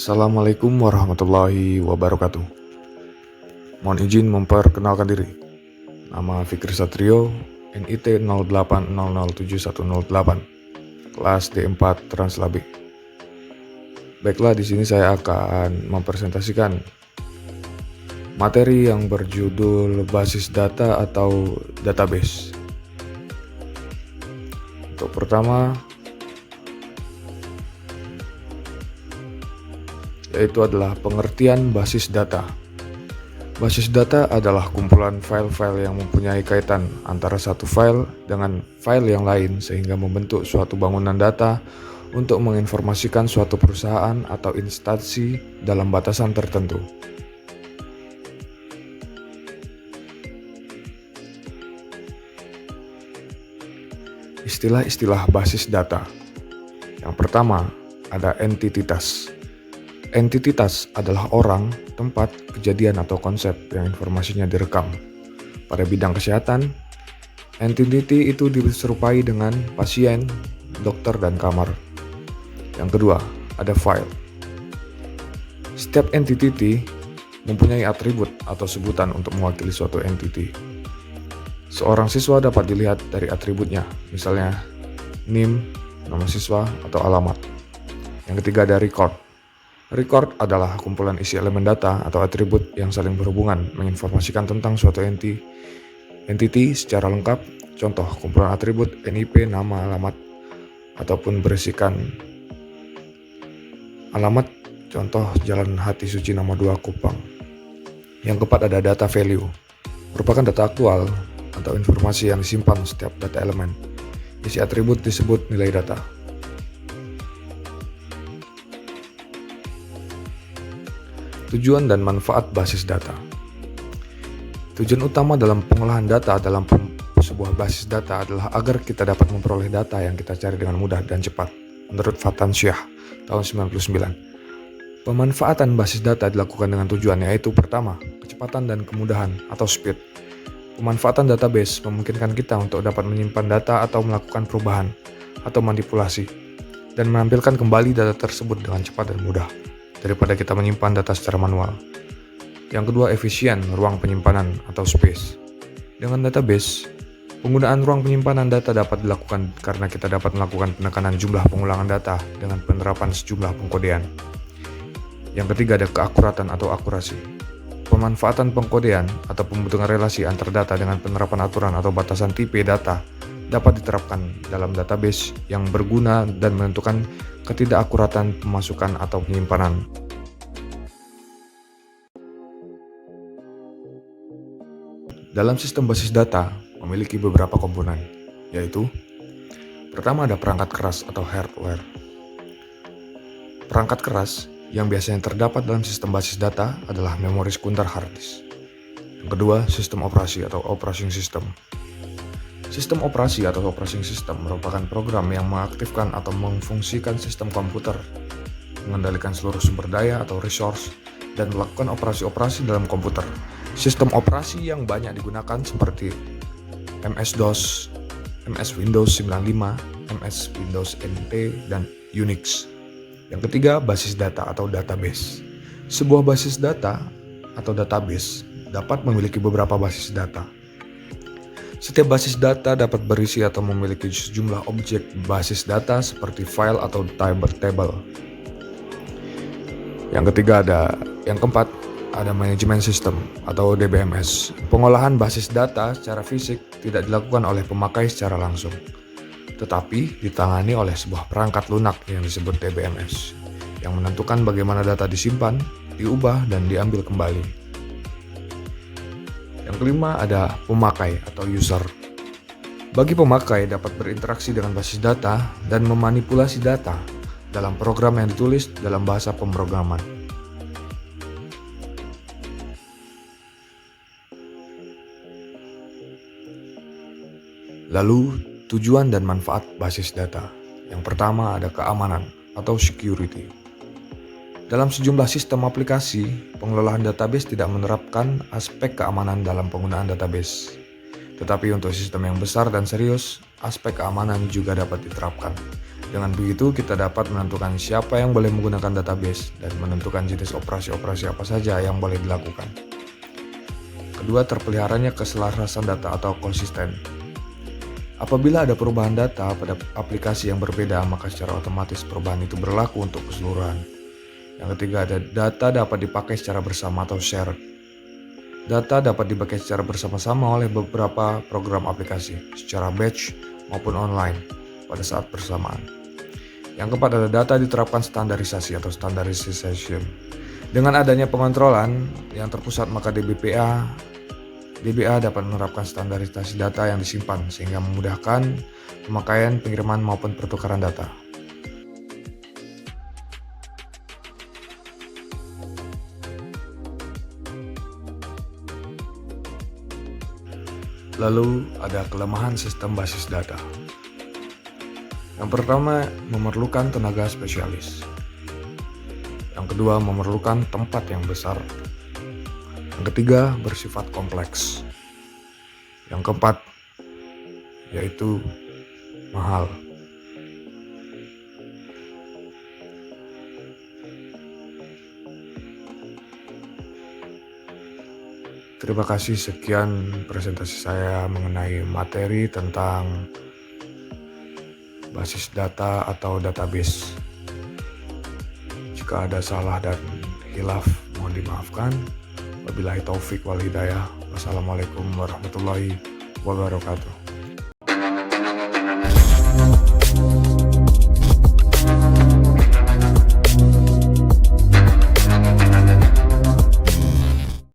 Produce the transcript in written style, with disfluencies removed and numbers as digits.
Assalamualaikum warahmatullahi wabarakatuh. Mohon izin memperkenalkan diri. Nama Fikri Satrio, NIT 08007108, kelas D4 Translabi. Baiklah, di sini saya akan mempresentasikan materi yang berjudul basis data atau database. Untuk pertama, yaitu adalah pengertian basis data. Basis data adalah kumpulan file-file yang mempunyai kaitan antara satu file dengan file yang lain sehingga membentuk suatu bangunan data untuk menginformasikan suatu perusahaan atau instansi dalam batasan tertentu. Istilah-istilah basis data. Yang pertama, ada entitas. Entitas adalah orang, tempat, kejadian, atau konsep yang informasinya direkam. Pada bidang kesehatan, entity itu diserupai dengan pasien, dokter, dan kamar. Yang kedua, ada file. Setiap entity mempunyai atribut atau sebutan untuk mewakili suatu entity. Seorang siswa dapat dilihat dari atributnya, misalnya NIM, nama siswa, atau alamat. Yang ketiga, ada record. Record adalah kumpulan isi elemen data atau atribut yang saling berhubungan, menginformasikan tentang suatu entity secara lengkap. Contoh, kumpulan atribut NIP, nama, alamat, ataupun berisikan alamat. Contoh, Jalan Hati Suci nomor 2 Kupang. Yang keempat, ada data value. Merupakan data aktual atau informasi yang disimpan setiap data elemen. Isi atribut disebut nilai data. Tujuan dan manfaat basis data. Tujuan utama dalam pengolahan data dalam sebuah basis data adalah agar kita dapat memperoleh data yang kita cari dengan mudah dan cepat. Menurut Fatan Syah tahun 99. Pemanfaatan basis data dilakukan dengan tujuan, yaitu pertama, kecepatan dan kemudahan atau speed. Pemanfaatan database memungkinkan kita untuk dapat menyimpan data atau melakukan perubahan atau manipulasi dan menampilkan kembali data tersebut dengan cepat dan mudah daripada kita menyimpan data secara manual. Yang kedua, efisien ruang penyimpanan atau space. Dengan database, penggunaan ruang penyimpanan data dapat dilakukan karena kita dapat melakukan penekanan jumlah pengulangan data dengan penerapan sejumlah pengkodean. Yang ketiga, ada keakuratan atau akurasi. Pemanfaatan pengkodean atau pembentukan relasi antar data dengan penerapan aturan atau batasan tipe data dapat diterapkan dalam database yang berguna dan menentukan ketidakakuratan pemasukan atau penyimpanan. Dalam sistem basis data memiliki beberapa komponen, yaitu pertama, ada perangkat keras atau hardware. Perangkat keras yang biasanya terdapat dalam sistem basis data adalah memori sekunder hard disk. Yang kedua, sistem operasi atau operating system. Sistem operasi atau operating system merupakan program yang mengaktifkan atau memfungsikan sistem komputer, mengendalikan seluruh sumber daya atau resource, dan melakukan operasi-operasi dalam komputer. Sistem operasi yang banyak digunakan seperti MS-DOS, MS Windows 95, MS Windows NT, dan Unix. Yang ketiga, basis data atau database. Sebuah basis data atau database dapat memiliki beberapa basis data. Setiap basis data dapat berisi atau memiliki sejumlah objek basis data seperti file atau table. Yang keempat, ada manajemen sistem atau DBMS. Pengolahan basis data secara fisik tidak dilakukan oleh pemakai secara langsung, tetapi ditangani oleh sebuah perangkat lunak yang disebut DBMS, yang menentukan bagaimana data disimpan, diubah, dan diambil kembali. Yang kelima, ada pemakai atau user. Bagi pemakai dapat berinteraksi dengan basis data dan memanipulasi data dalam program yang ditulis dalam bahasa pemrograman. Lalu, tujuan dan manfaat basis data. Yang pertama, ada keamanan atau security. Dalam sejumlah sistem aplikasi, pengelolaan database tidak menerapkan aspek keamanan dalam penggunaan database. Tetapi untuk sistem yang besar dan serius, aspek keamanan juga dapat diterapkan. Dengan begitu, kita dapat menentukan siapa yang boleh menggunakan database dan menentukan jenis operasi-operasi apa saja yang boleh dilakukan. Kedua, terpeliharanya keselarasan data atau konsisten. Apabila ada perubahan data pada aplikasi yang berbeda, maka secara otomatis perubahan itu berlaku untuk keseluruhan. Yang ketiga, ada data dapat dipakai secara bersama atau share. Data dapat dipakai secara bersama-sama oleh beberapa program aplikasi, secara batch maupun online pada saat bersamaan. Yang keempat, ada data diterapkan standarisasi atau standardization. Dengan adanya pengontrolan yang terpusat, maka DBA dapat menerapkan standarisasi data yang disimpan sehingga memudahkan pemakaian, pengiriman maupun pertukaran data. Lalu ada kelemahan sistem basis data. Yang pertama, memerlukan tenaga spesialis. Yang kedua, memerlukan tempat yang besar. Yang ketiga, bersifat kompleks. Yang keempat, yaitu mahal. Terima kasih, sekian presentasi saya mengenai materi tentang basis data atau database. Jika ada salah dan khilaf, mohon dimaafkan. Wabillahi taufik wal hidayah. Wassalamualaikum warahmatullahi wabarakatuh.